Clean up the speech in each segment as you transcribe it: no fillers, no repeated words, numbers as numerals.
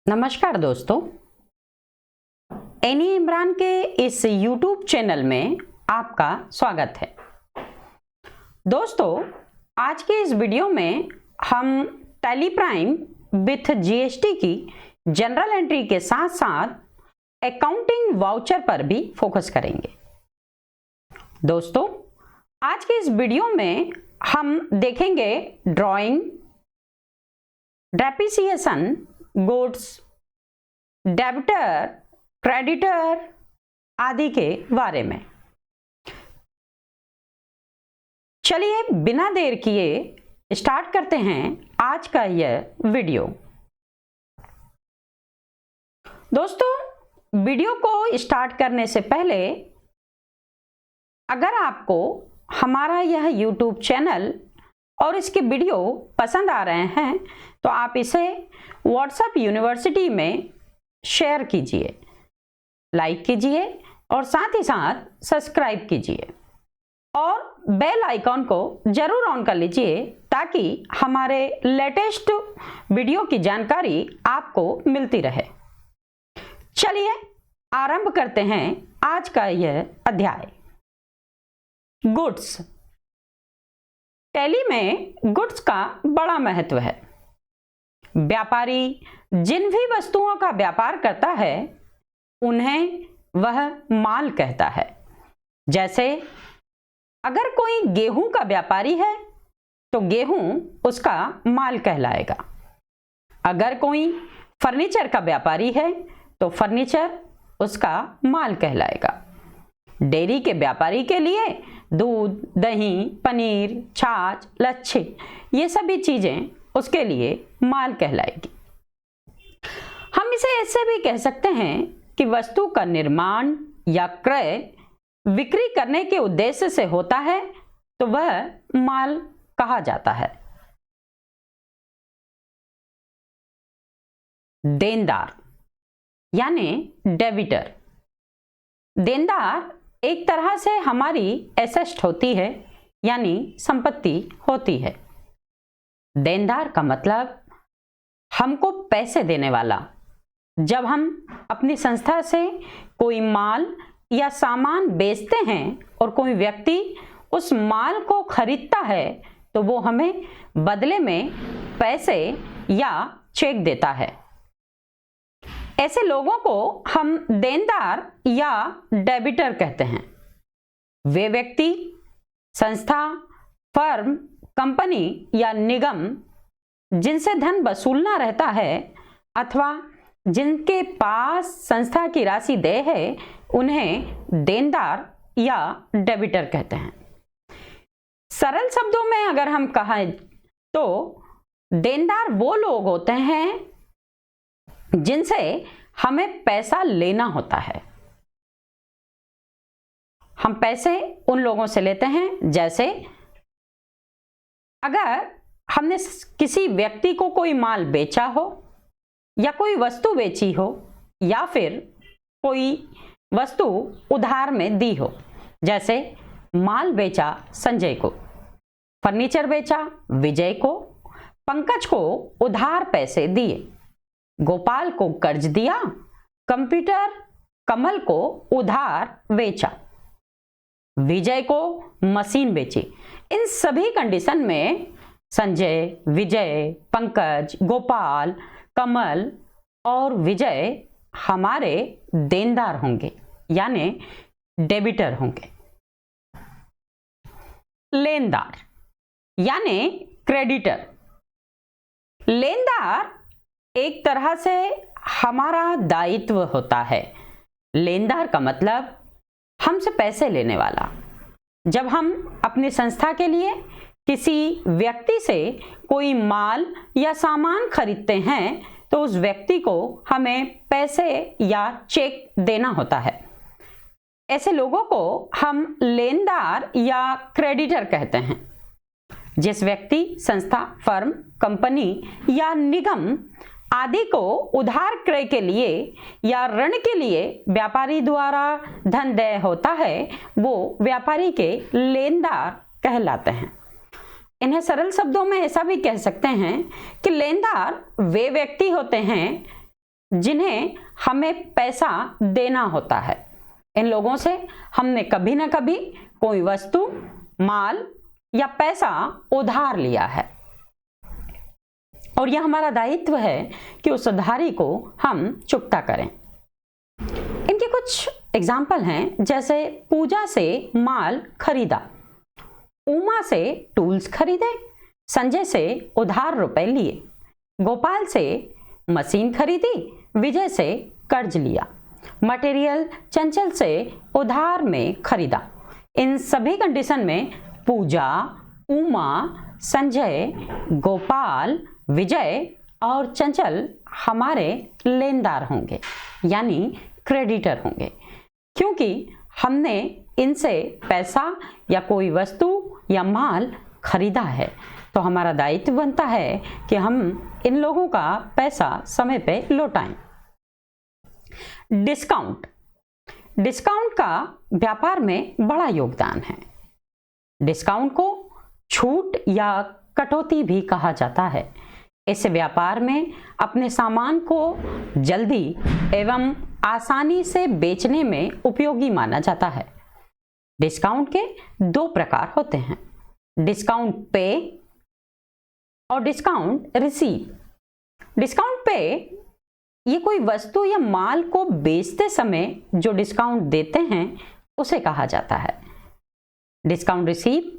नमस्कार दोस्तों, एनी इमरान के इस YouTube चैनल में आपका स्वागत है। दोस्तों, आज के इस वीडियो में हम टैली प्राइम विथ जीएसटी की जनरल एंट्री के साथ साथ अकाउंटिंग वाउचर पर भी फोकस करेंगे। दोस्तों, आज के इस वीडियो में हम देखेंगे drawing, depreciation, goods, debtor, creditor आदि के बारे में। चलिए बिना देर किए स्टार्ट करते हैं आज का यह वीडियो। दोस्तों, वीडियो को स्टार्ट करने से पहले अगर आपको हमारा यह YouTube चैनल और इसके वीडियो पसंद आ रहे हैं तो आप इसे व्हाट्सएप यूनिवर्सिटी में शेयर कीजिए, लाइक कीजिए और साथ ही साथ सब्सक्राइब कीजिए और बेल आइकॉन को जरूर ऑन कर लीजिए ताकि हमारे लेटेस्ट वीडियो की जानकारी आपको मिलती रहे। चलिए आरंभ करते हैं आज का यह अध्याय। गुड्स। टैली में गुड्स का बड़ा महत्व है। व्यापारी जिन भी वस्तुओं का व्यापार करता है उन्हें वह माल कहता है। जैसे अगर कोई गेहूं का व्यापारी है तो गेहूं उसका माल कहलाएगा। अगर कोई फर्नीचर का व्यापारी है तो फर्नीचर उसका माल कहलाएगा। डेयरी के व्यापारी के लिए दूध, दही, पनीर, छाछ, लच्छे ये सभी चीजें उसके लिए माल कहलाएगी। हम इसे ऐसे भी कह सकते हैं कि वस्तु का निर्माण या क्रय बिक्री करने के उद्देश्य से होता है तो वह माल कहा जाता है। देनदार यानी डेबिटर। देनदार एक तरह से हमारी एसेट होती है यानी संपत्ति होती है। देनदार का मतलब हमको पैसे देने वाला। जब हम अपनी संस्था से कोई माल या सामान बेचते हैं और कोई व्यक्ति उस माल को खरीदता है तो वो हमें बदले में पैसे या चेक देता है। ऐसे लोगों को हम देनदार या डेबिटर कहते हैं। वे व्यक्ति, संस्था, फर्म, कंपनी या निगम जिनसे धन वसूलना रहता है अथवा जिनके पास संस्था की राशि देय है उन्हें देनदार या डेबिटर कहते हैं। सरल शब्दों में अगर हम कहें तो देनदार वो लोग होते हैं जिनसे हमें पैसा लेना होता है। हम पैसे उन लोगों से लेते हैं, जैसे अगर हमने किसी व्यक्ति को कोई माल बेचा हो या कोई वस्तु बेची हो या फिर कोई वस्तु उधार में दी हो। जैसे माल बेचा संजय को, फर्नीचर बेचा विजय को, पंकज को उधार पैसे दिए, गोपाल को कर्ज दिया, कंप्यूटर कमल को उधार बेचा, विजय को मशीन बेची। इन सभी कंडीशन में संजय, विजय, पंकज, गोपाल, कमल और विजय हमारे देनदार होंगे यानी डेबिटर होंगे। लेनदार यानी क्रेडिटर। लेनदार एक तरह से हमारा दायित्व होता है। लेनदार का मतलब हमसे पैसे लेने वाला। जब हम अपनी संस्था के लिए किसी व्यक्ति से कोई माल या सामान खरीदते हैं तो उस व्यक्ति को हमें पैसे या चेक देना होता है। ऐसे लोगों को हम लेनदार या क्रेडिटर कहते हैं। जिस व्यक्ति, संस्था, फर्म, कंपनी या निगम आदि को उधार क्रय के लिए या ऋण के लिए व्यापारी द्वारा धन देय होता है वो व्यापारी के लेनदार कहलाते हैं। इन्हें सरल शब्दों में ऐसा भी कह सकते हैं कि लेनदार वे व्यक्ति होते हैं जिन्हें हमें पैसा देना होता है। इन लोगों से हमने कभी ना कभी कोई वस्तु, माल या पैसा उधार लिया है और यह हमारा दायित्व है कि उस उधारी को हम चुकता करें। इनके कुछ एग्जाम्पल हैं, जैसे पूजा से माल खरीदा, उमा से टूल्स खरीदे, संजय से उधार रुपए लिए, गोपाल से मशीन खरीदी, विजय से कर्ज लिया, मटेरियल चंचल से उधार में खरीदा। इन सभी कंडीशन में पूजा, उमा, संजय, गोपाल, विजय और चंचल हमारे लेनदार होंगे, यानी क्रेडिटर होंगे, क्योंकि हमने इनसे पैसा या कोई वस्तु या माल खरीदा है। तो हमारा दायित्व बनता है कि हम इन लोगों का पैसा समय पे लौटाएं। डिस्काउंट का व्यापार में बड़ा योगदान है। डिस्काउंट को छूट या कटौती भी कहा जाता है। इस व्यापार में अपने सामान को जल्दी एवं आसानी से बेचने में उपयोगी माना जाता है। डिस्काउंट के दो प्रकार होते हैं, डिस्काउंट पे और डिस्काउंट रिसीव। डिस्काउंट पे ये कोई वस्तु या माल को बेचते समय जो डिस्काउंट देते हैं उसे कहा जाता है। डिस्काउंट रिसीव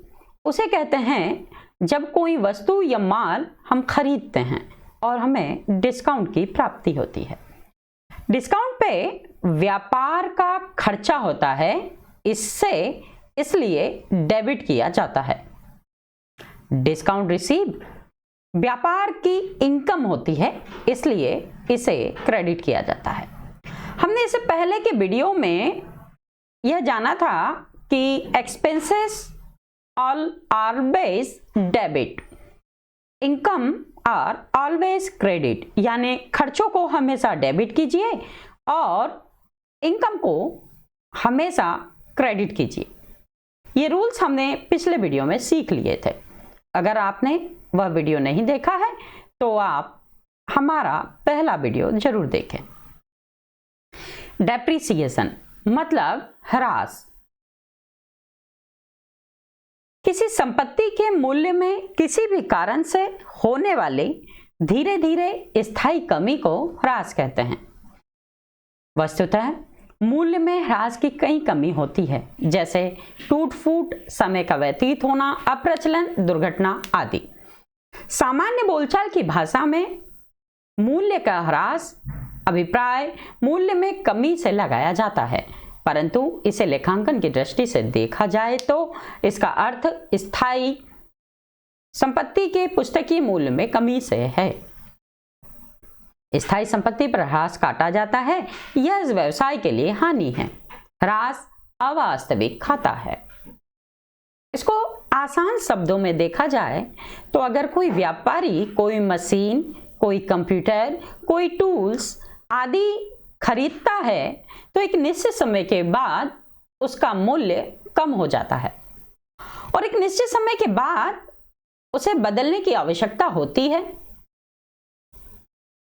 उसे कहते हैं जब कोई वस्तु या माल हम खरीदते हैं और हमें डिस्काउंट की प्राप्ति होती है। डिस्काउंट पे व्यापार का खर्चा होता है, इसलिए डेबिट किया जाता है। डिस्काउंट रिसीव व्यापार की इनकम होती है, इसलिए इसे क्रेडिट किया जाता है। हमने इससे पहले के वीडियो में यह जाना था कि expenses always debit, income are always credit, यानी खर्चों को हमेशा डेबिट कीजिए और इनकम को हमेशा क्रेडिट कीजिए। ये रूल्स हमने पिछले वीडियो में सीख लिए थे। अगर आपने वह वीडियो नहीं देखा है तो आप हमारा पहला वीडियो जरूर देखें। डेप्रिसिएशन मतलब ह्रास। किसी संपत्ति के मूल्य में किसी भी कारण से होने वाले धीरे धीरे स्थायी कमी को ह्रास कहते हैं। वस्तुतः मूल्य में ह्रास की कई कमी होती है, जैसे टूट फूट, समय का व्यतीत होना, अप्रचलन, दुर्घटना आदि। सामान्य बोलचाल की भाषा में मूल्य का ह्रास अभिप्राय मूल्य में कमी से लगाया जाता है, परंतु इसे लेखांकन की दृष्टि से देखा जाए तो इसका अर्थ स्थायी संपत्ति के पुस्तकीय मूल्य में कमी से है। स्थायी संपत्ति पर ह्रास काटा जाता है, यह इस व्यवसाय के लिए हानि है। ह्रास अवास्तविक खाता है। इसको आसान शब्दों में देखा जाए तो अगर कोई व्यापारी कोई मशीन, कोई कंप्यूटर, कोई टूल्स आदि खरीदता है तो एक निश्चित समय के बाद उसका मूल्य कम हो जाता है और एक निश्चित समय के बाद उसे बदलने की आवश्यकता होती है।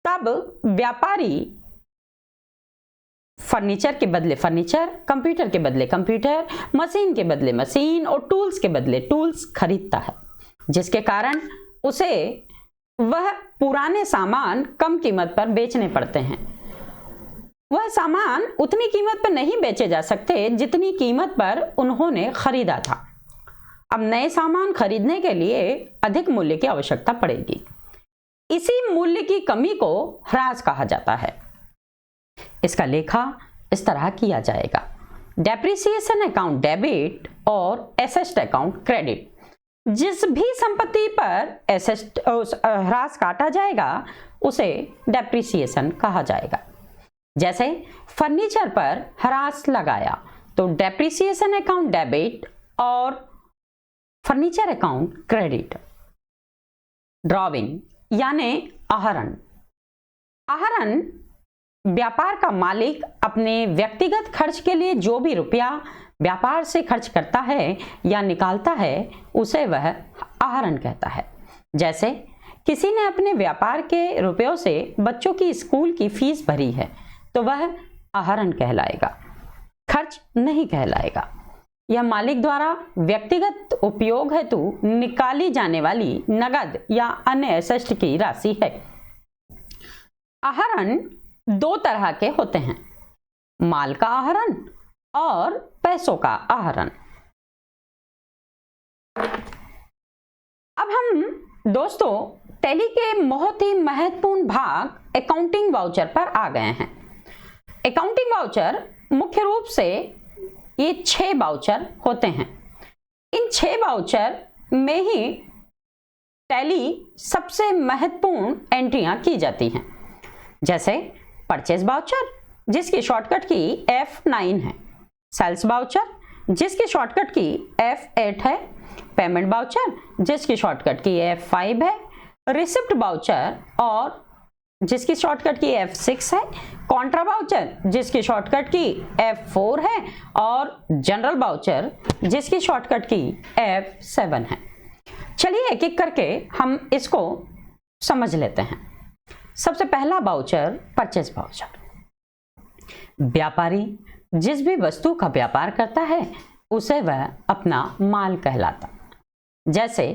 तब व्यापारी फर्नीचर के बदले फर्नीचर, कंप्यूटर के बदले कंप्यूटर, मशीन के बदले मशीन और टूल्स के बदले टूल्स खरीदता है, जिसके कारण उसे वह पुराने सामान कम कीमत पर बेचने पड़ते हैं। वह सामान उतनी कीमत पर नहीं बेचे जा सकते जितनी कीमत पर उन्होंने खरीदा था। अब नए सामान खरीदने के लिए अधिक मूल्य की आवश्यकता पड़ेगी। इसी मूल्य की कमी को ह्रास कहा जाता है। इसका लेखा इस तरह किया जाएगा: डेप्रिसिएशन अकाउंट डेबिट और एसेट अकाउंट क्रेडिट। जिस भी संपत्ति पर ह्रास काटा जाएगा उसे डेप्रिसिएशन कहा जाएगा। जैसे फर्नीचर पर ह्रास लगाया तो डेप्रिसिएशन अकाउंट डेबिट और फर्नीचर अकाउंट क्रेडिट। ड्रॉविंग यानी आहरण। आहरण व्यापार का मालिक अपने व्यक्तिगत खर्च के लिए जो भी रुपया व्यापार से खर्च करता है या निकालता है उसे वह आहरण कहता है। जैसे किसी ने अपने व्यापार के रुपयों से बच्चों की स्कूल की फीस भरी है तो वह आहरण कहलाएगा, खर्च नहीं कहलाएगा। यह मालिक द्वारा व्यक्तिगत उपयोग हेतु निकाली जाने वाली नगद या अन्य एसेट की राशि है। आहरण दो तरह के होते हैं, माल का आहरण और पैसों का आहरण। अब हम दोस्तों टैली के बहुत ही महत्वपूर्ण भाग अकाउंटिंग वाउचर पर आ गए हैं। अकाउंटिंग वाउचर मुख्य रूप से ये 6 वाउचर होते हैं। इन 6 वाउचर में ही टैली सबसे महत्वपूर्ण एंट्रियां की जाती हैं, जैसे परचेज वाउचर जिसकी शॉर्टकट की F9 है, सेल्स वाउचर जिसकी शॉर्टकट की F8 है, पेमेंट वाउचर जिसकी शॉर्टकट की F5 है, रिसिप्ट वाउचर और जिसकी शॉर्टकट की F6 है, कॉन्ट्रा वाउचर जिसकी शॉर्टकट की F4 है और जनरल वाउचर जिसकी शॉर्टकट की F7 है। चलिए एक एक करके हम इसको समझ लेते हैं। सबसे पहला वाउचर परचेज वाउचर। व्यापारी जिस भी वस्तु का व्यापार करता है उसे वह अपना माल कहलाता। जैसे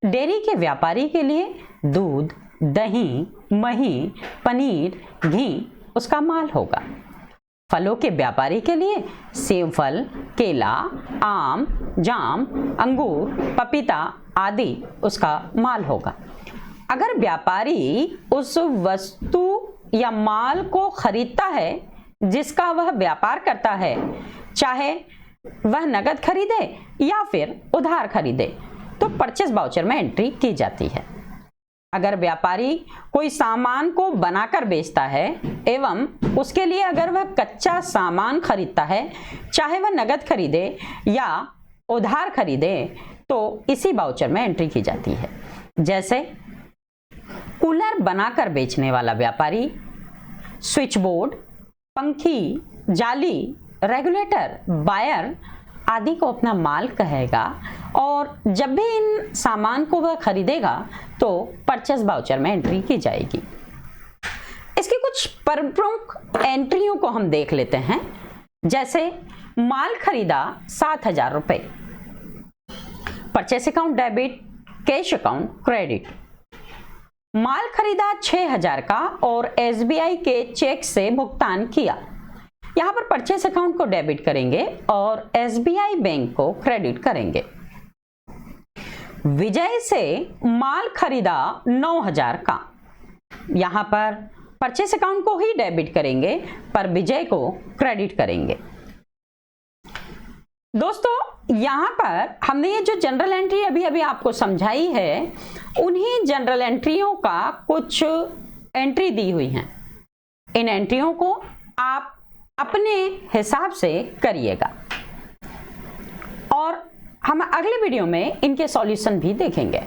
डेयरी के व्यापारी के लिए दूध, दही, मही, पनीर, घी उसका माल होगा। फलों के व्यापारी के लिए सेब फल, केला, आम, जाम, अंगूर, पपीता आदि उसका माल होगा। अगर व्यापारी उस वस्तु या माल को खरीदता है जिसका वह व्यापार करता है, चाहे वह नगद खरीदे या फिर उधार खरीदे, तो परचेज वाउचर में एंट्री की जाती है। अगर व्यापारी कोई सामान को बनाकर बेचता है एवं उसके लिए अगर वह कच्चा सामान खरीदता है, चाहे वह नगद खरीदे या उधार खरीदे, तो इसी वाउचर में एंट्री की जाती है। जैसे कूलर बनाकर बेचने वाला व्यापारी स्विच बोर्ड, पंखी, जाली, रेगुलेटर, वायर आदि को अपना माल कहेगा और जब भी इन सामान को वह खरीदेगा तो परचेज वाउचर में एंट्री की जाएगी। इसकी कुछ प्रमुख एंट्रियों को हम देख लेते हैं। जैसे माल खरीदा 7,000 रुपए, purchase account debit, cash account credit. माल खरीदा 6,000 का और SBI के चेक से भुगतान किया, यहां पर परचेस अकाउंट को डेबिट करेंगे और SBI बैंक को क्रेडिट करेंगे। विजय से माल खरीदा 9,000 का, यहां पर परचेस अकाउंट को ही डेबिट करेंगे पर विजय को क्रेडिट करेंगे। दोस्तों यहां पर हमने ये जो जनरल एंट्री अभी अभी आपको समझाई है, उन्हीं जनरल एंट्रियों का कुछ एंट्री दी हुई हैं। इन एंट्रियों को आप अपने हिसाब से करिएगा और हम अगले वीडियो में इनके सॉल्यूशन भी देखेंगे।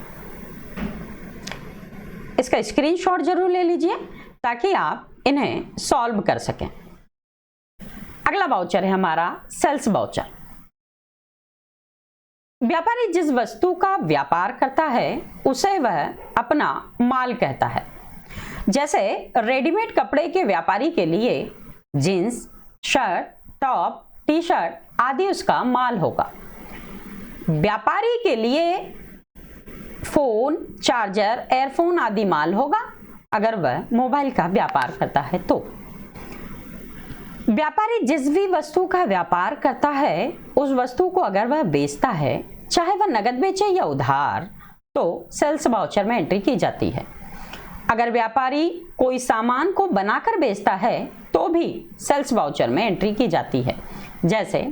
इसका स्क्रीनशॉट जरूर ले लीजिए ताकि आप इन्हें सॉल्व कर सकें। अगला वाउचर है हमारा सेल्स वाउचर। व्यापारी जिस वस्तु का व्यापार करता है उसे वह अपना माल कहता है। जैसे रेडीमेड कपड़े के व्यापारी के लिए jeans, shirt, top, T shirt आदि उसका माल होगा। व्यापारी के लिए फोन, चार्जर, एयरफोन आदि माल होगा अगर वह मोबाइल का व्यापार करता है तो। व्यापारी जिस भी वस्तु का व्यापार करता है उस वस्तु को अगर वह बेचता है, चाहे वह नगद बेचे या उधार, तो सेल्स वाउचर में एंट्री की जाती है। अगर व्यापारी कोई सामान को बनाकर बेचता है तो भी सेल्स वाउचर में एंट्री की जाती है। जैसे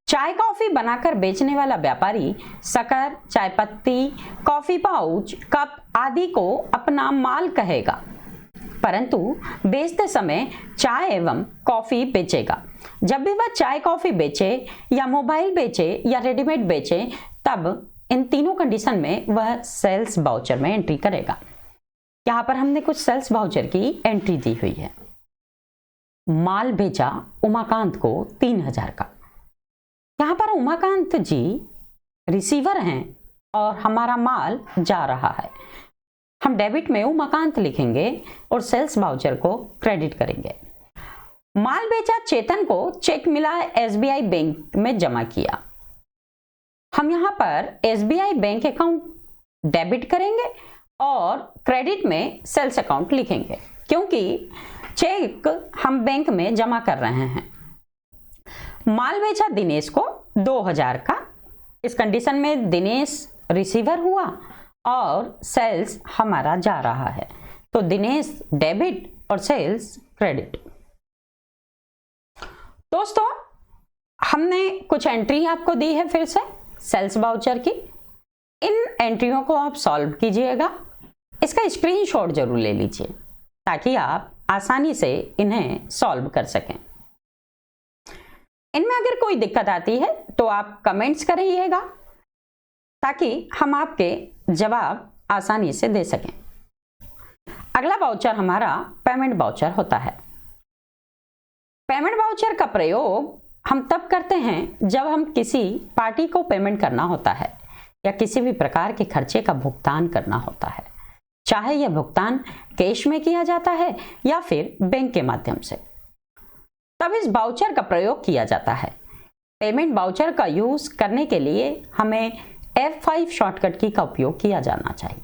चाय कॉफी बनाकर बेचने वाला व्यापारी शक्कर, चाय पत्ती, कॉफी पाउच, कप आदि को अपना माल कहेगा, परंतु बेचते समय चाय एवं कॉफी बेचेगा। जब भी वह चाय कॉफी बेचे या मोबाइल बेचे या रेडीमेड बेचे, तब इन तीनों कंडीशन में वह सेल्स वाउचर में एंट्री करेगा। यहां पर हमने कुछ सेल्स वाउचर की एंट्री दी हुई है। माल बेचा उमाकांत को 3,000 का। यहां पर उमाकांत जी रिसीवर हैं और हमारा माल जा रहा है। हम डेबिट में उमाकांत लिखेंगे और सेल्स वाउचर को क्रेडिट करेंगे। माल बेचा चेतन को चेक मिला एसबीआई बैंक में जमा किया। हम यहां पर एसबीआई बैंक अकाउंट डेबिट करेंगे और क्रेडिट में सेल्स अकाउंट लिखेंगे, क्योंकि चेक हम बैंक में जमा कर रहे हैं। माल बेचा दिनेश को 2000 का। इस कंडीशन में दिनेश रिसीवर हुआ और सेल्स हमारा जा रहा है, तो दिनेश डेबिट और सेल्स क्रेडिट। दोस्तों, हमने कुछ एंट्री आपको दी है फिर से सेल्स वाउचर की। इन एंट्रियों को आप सॉल्व कीजिएगा। इसका स्क्रीनशॉट जरूर ले लीजिए ताकि आप आसानी से इन्हें सॉल्व कर सकें। इनमें अगर कोई दिक्कत आती है तो आप कमेंट्स करिएगा ताकि हम आपके जवाब आसानी से दे सकें। अगला वाउचर हमारा पेमेंट वाउचर होता है। पेमेंट वाउचर का प्रयोग हम तब करते हैं जब हम किसी पार्टी को पेमेंट करना होता है या किसी भी प्रकार के खर्चे का भुगतान करना होता है, चाहे यह भुगतान कैश में किया जाता है या फिर बैंक के माध्यम से, तब इस वाउचर का प्रयोग किया जाता है। पेमेंट वाउचर का यूज करने के लिए हमें F5 शॉर्टकट की का उपयोग किया जाना चाहिए।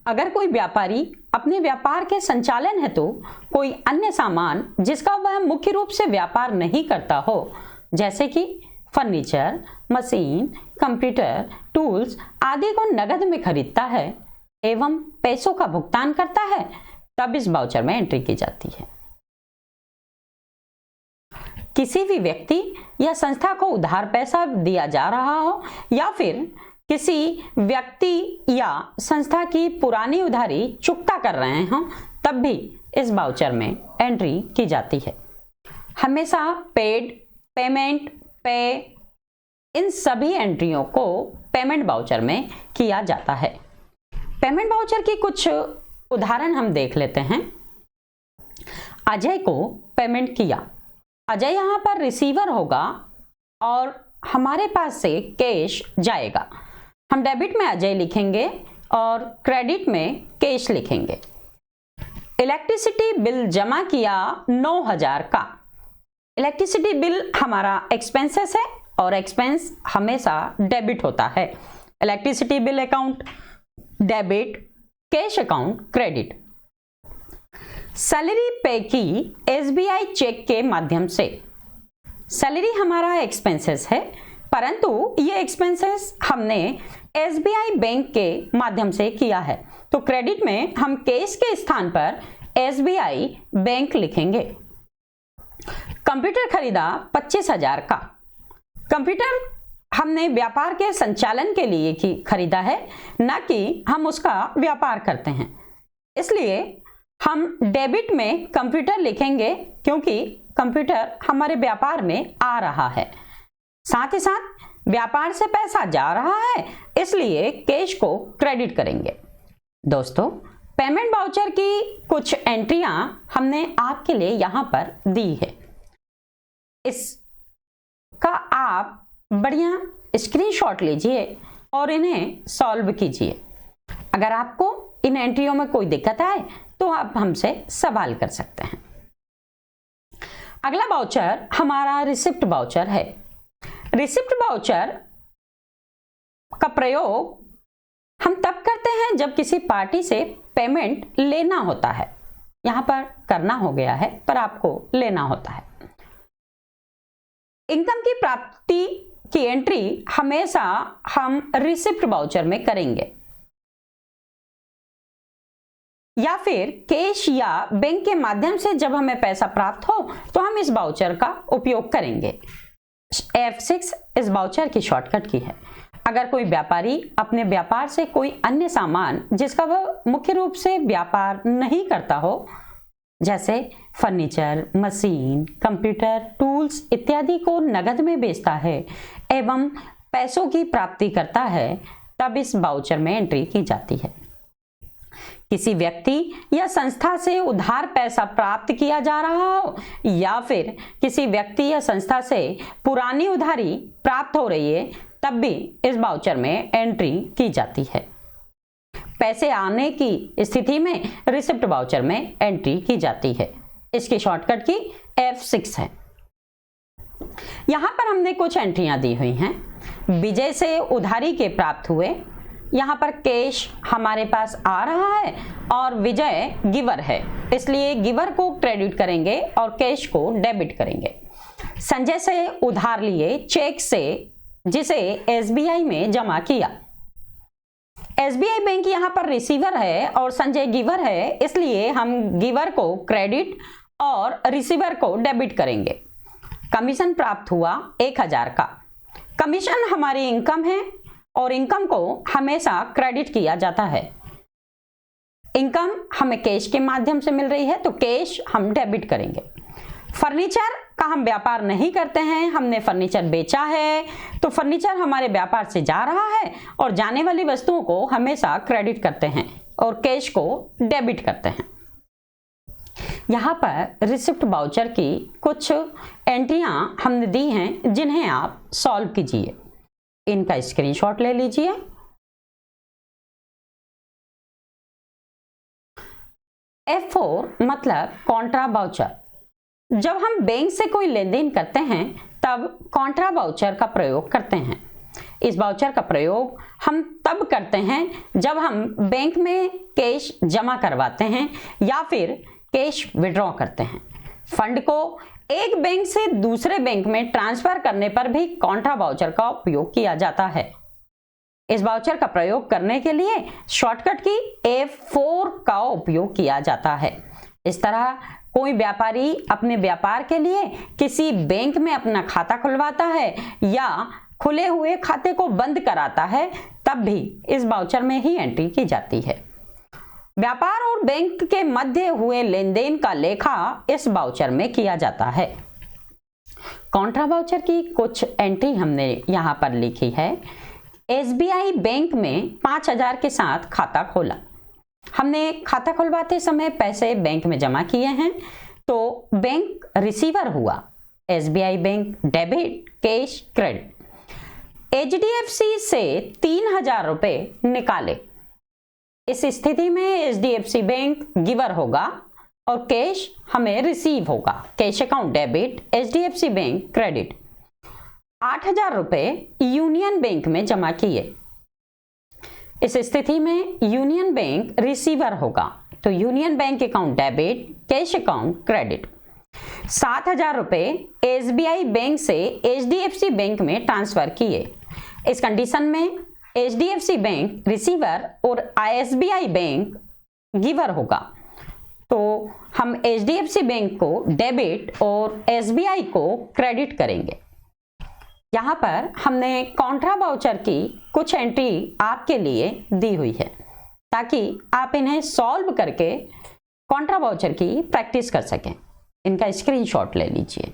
अगर कोई व्यापारी अपने व्यापार के संचालन हेतु कोई अन्य सामान जिसका वह मुख्य रूप से व्यापार नहीं करता हो, जैसे कि फर्नीचर, मशीन, कंप्यूटर, टूल्स आदि को नगद में खरीदता है एवं पैसों का भुगतान करता है, तब इस वाउचर में एंट्री की जाती है। किसी भी व्यक्ति या संस्था को उधार पैसा दिया जा रहा हो या फिर किसी व्यक्ति या संस्था की पुरानी उधारी चुकता कर रहे हों, तब भी इस वाउचर में एंट्री की जाती है। हमेशा पेड, पेमेंट, पे, इन सभी एंट्रियों को पेमेंट वाउचर में किया जाता है। पेमेंट वाउचर की कुछ उदाहरण हम देख लेते हैं। अजय को पेमेंट किया। अजय यहाँ पर रिसीवर होगा और हमारे पास से कैश जाएगा। हम डेबिट में अजय लिखेंगे और क्रेडिट में कैश लिखेंगे। इलेक्ट्रिसिटी बिल जमा किया 9000 का। इलेक्ट्रिसिटी बिल हमारा एक्सपेंसेस है और एक्सपेंस हमेशा डेबिट होता है। Electricity bill account debit, cash account credit. Salary पे की एसबीआई चेक के माध्यम से। सैलरी हमारा एक्सपेंसेस है, परंतु ये एक्सपेंसेस हमने एसबीआई बैंक के माध्यम से किया है, तो क्रेडिट में हम कैश के स्थान पर एसबीआई बैंक लिखेंगे। कंप्यूटर खरीदा 25,000 का। कंप्यूटर हमने व्यापार के संचालन के लिए खरीदा है, न कि हम उसका व्यापार करते हैं, इसलिए हम डेबिट में कंप्यूटर लिखेंगे क्योंकि कंप्यूटर हमारे व्यापार में आ रहा है। साथ ही साथ व्यापार से पैसा जा रहा है, इसलिए कैश को क्रेडिट करेंगे। दोस्तों, पेमेंट वाउचर की कुछ एंट्रियां हमने आपके लिए यहां पर दी है। इसका आप बढ़िया स्क्रीनशॉट लीजिए और इन्हें सॉल्व कीजिए। अगर आपको इन एंट्रियों में कोई दिक्कत आए तो आप हमसे सवाल कर सकते हैं। अगला वाउचर हमारा रिसिप्ट वाउचर है। रिसिप्ट वाउचर का प्रयोग हम तब करते हैं जब किसी पार्टी से पेमेंट लेना होता है। यहां पर करना हो गया है, पर आपको लेना होता है। इनकम की प्राप्ति की एंट्री हमेशा हम रिसिप्ट वाउचर में करेंगे, या फिर कैश या बैंक के माध्यम से जब हमें पैसा प्राप्त हो तो हम इस वाउचर का उपयोग करेंगे। F6 इस वाउचर की शॉर्टकट की है। अगर कोई व्यापारी अपने व्यापार से कोई अन्य सामान जिसका वह मुख्य रूप से व्यापार नहीं करता हो, जैसे फर्नीचर, मशीन, कंप्यूटर, टूल्स इत्यादि को नगद में बेचता है एवं पैसों की प्राप्ति करता है, तब इस वाउचर में एंट्री की जाती है। किसी व्यक्ति या संस्था से उधार पैसा प्राप्त किया जा रहा हो या फिर किसी व्यक्ति या संस्था से पुरानी उधारी प्राप्त हो रही है, तब भी इस वाउचर में एंट्री की जाती है। पैसे आने की स्थिति में रिसिप्ट वाउचर में एंट्री की जाती है। इसकी शॉर्टकट की F6 है। यहां पर हमने कुछ एंट्रियां दी हुई हैं। विजय से उधारी के प्राप्त हुए, यहाँ पर कैश हमारे पास आ रहा है और विजय गिवर है, इसलिए गिवर को क्रेडिट करेंगे और कैश को डेबिट करेंगे। संजय से उधार लिए चेक से जिसे SBI में जमा किया। SBI बैंक यहाँ पर रिसीवर है और संजय गिवर है, इसलिए हम गिवर को क्रेडिट और रिसीवर को डेबिट करेंगे। कमीशन प्राप्त हुआ 1000 का। कमीशन हमारी इनकम है और इनकम को हमेशा क्रेडिट किया जाता है। इनकम हमें कैश के माध्यम से मिल रही है तो कैश हम डेबिट करेंगे। फर्नीचर का हम व्यापार नहीं करते हैं, हमने फर्नीचर बेचा है तो फर्नीचर हमारे व्यापार से जा रहा है और जाने वाली वस्तुओं को हमेशा क्रेडिट करते हैं और कैश को डेबिट करते हैं। यहाँ पर रिसिप्ट वाउचर की कुछ एंट्रियां हमने दी हैं जिन्हें आप सॉल्व कीजिए। इनका स्क्रीनशॉट ले लीजिए। F4 मतलब कॉन्ट्रा वाउचर। जब हम बैंक से कोई लेन देन करते हैं तब कॉन्ट्रा वाउचर का प्रयोग करते हैं। इस वाउचर का प्रयोग हम तब करते हैं जब हम बैंक में कैश जमा करवाते हैं या फिर कैश विड्रॉ करते हैं। फंड को एक बैंक से दूसरे बैंक में ट्रांसफर करने पर भी कॉन्ट्रा वाउचर का उपयोग किया जाता है। इस वाउचर का प्रयोग करने के लिए शॉर्टकट की F4 का उपयोग किया जाता है। इस तरह कोई व्यापारी अपने व्यापार के लिए किसी बैंक में अपना खाता खुलवाता है या खुले हुए खाते को बंद कराता है तब भी इस वाउचर में ही एंट्री की जाती है। व्यापार और बैंक के मध्य हुए लेन देन का लेखा इस वाउचर में किया जाता है। कॉन्ट्रा वाउचर की कुछ एंट्री हमने यहाँ पर लिखी है। SBI बैंक में 5000 के साथ खाता खोला। हमने खाता खुलवाते समय पैसे बैंक में जमा किए हैं तो बैंक रिसीवर हुआ। SBI bank debit, cash, credit. HDFC से 3000 रुपए निकाले। इस स्थिति में HDFC बैंक गिवर होगा और कैश हमें रिसीव होगा। Cash account debit, HDFC bank credit. 8000 रुपए यूनियन बैंक में जमा किए। इस स्थिति में यूनियन बैंक रिसीवर होगा तो union bank account debit, cash account credit. 7000 रुपए SBI बैंक से HDFC बैंक में ट्रांसफर किए। इस कंडीशन में HDFC बैंक रिसीवर और SBI बैंक गिवर होगा तो हम HDFC बैंक को डेबिट और SBI को क्रेडिट करेंगे। यहाँ पर हमने कॉन्ट्रा वाउचर की कुछ एंट्री आपके लिए दी हुई है ताकि आप इन्हें सॉल्व करके कॉन्ट्रा वाउचर की प्रैक्टिस कर सकें। इनका स्क्रीनशॉट ले लीजिए।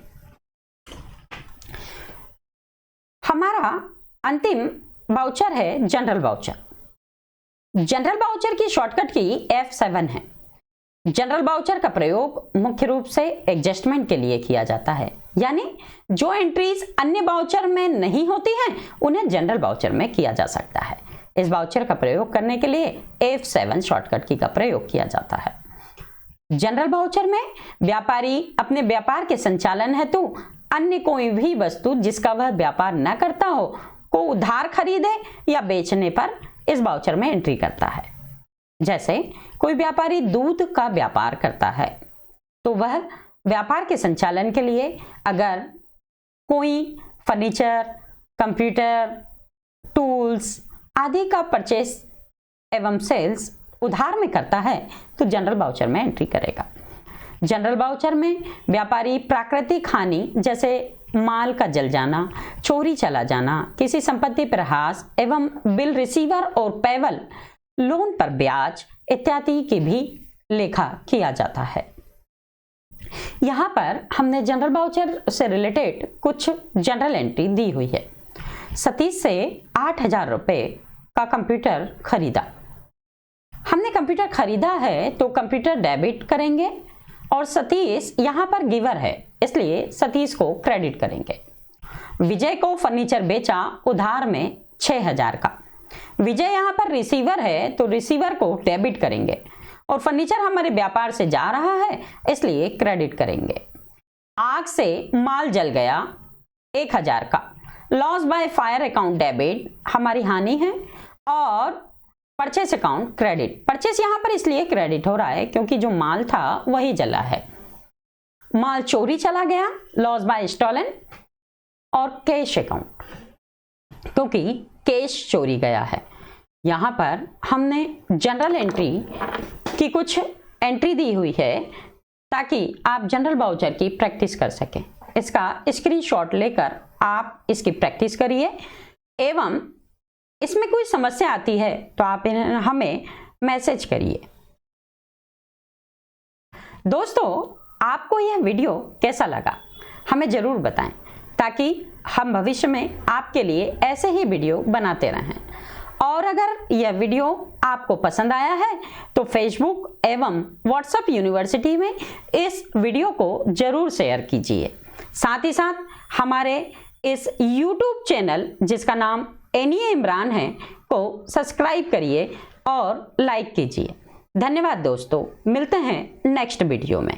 हमारा अंतिम वाउचर है जनरल वाउचर। जनरल वाउचर की शॉर्टकट की F7 है। जनरल वाउचर का प्रयोग मुख्य रूप से एडजस्टमेंट के लिए किया जाता है, यानी जो एंट्रीज अन्य वाउचर में नहीं होती हैं उन्हें जनरल वाउचर में किया जा सकता है। इस वाउचर का प्रयोग करने के लिए F7 शॉर्टकट की का प्रयोग किया जाता है। जनरल वाउचर में व्यापारी अपने व्यापार के संचालन हेतु अन्य कोई भी वस्तु जिसका वह व्यापार न करता हो को उधार खरीदे या बेचने पर इस वाउचर में एंट्री करता है। जैसे कोई व्यापारी दूध का व्यापार करता है तो वह व्यापार के संचालन के लिए अगर कोई फर्नीचर, कंप्यूटर, टूल्स आदि का परचेस एवं सेल्स उधार में करता है तो जनरल वाउचर में एंट्री करेगा। जनरल वाउचर में व्यापारी प्राकृतिक हानि जैसे माल का जल जाना, चोरी चला जाना, किसी संपत्ति पर ह्रास एवं बिल रिसीवर और पेबल, लोन पर ब्याज इत्यादि की भी लेखा किया जाता है। यहाँ पर हमने जनरल वाउचर से रिलेटेड कुछ जनरल एंट्री दी हुई है। सतीश से 8000 रुपए का कंप्यूटर खरीदा। हमने कंप्यूटर खरीदा है तो कंप्यूटर डेबिट करेंगे और सतीश यहाँ पर गिवर है इसलिए सतीश को क्रेडिट करेंगे। विजय को फर्नीचर बेचा उधार में 6000 का। विजय यहाँ पर रिसीवर है तो रिसीवर को डेबिट करेंगे, और फर्नीचर हमारे व्यापार से जा रहा है इसलिए क्रेडिट करेंगे। आग से माल जल गया 1000 का, loss by fire account debit हमारी हानि है, और परचेस अकाउंट क्रेडिट। परचेस यहाँ पर इसलिए क्रेडिट हो रहा है क्योंकि जो माल था वही जला है। माल चोरी चला गया, लॉस बाय स्टॉलन, और कैश अकाउंट क्योंकि कैश चोरी गया है। यहाँ पर हमने जनरल एंट्री की कुछ एंट्री दी हुई है ताकि आप जनरल वाउचर की प्रैक्टिस कर सकें। इसका स्क्रीनशॉट लेकर आप इसकी प्रैक्टिस करिए, एवं इसमें कोई समस्या आती है तो आप हमें मैसेज करिए। दोस्तों, आपको यह वीडियो कैसा लगा हमें ज़रूर बताएं, ताकि हम भविष्य में आपके लिए ऐसे ही वीडियो बनाते रहें। और अगर यह वीडियो आपको पसंद आया है तो फेसबुक एवं व्हाट्सएप यूनिवर्सिटी में इस वीडियो को ज़रूर शेयर कीजिए। साथ ही साथ हमारे इस यूट्यूब चैनल जिसका नाम एनईए इमरान है को सब्सक्राइब करिए और लाइक कीजिए। धन्यवाद दोस्तों, मिलते हैं नेक्स्ट वीडियो में।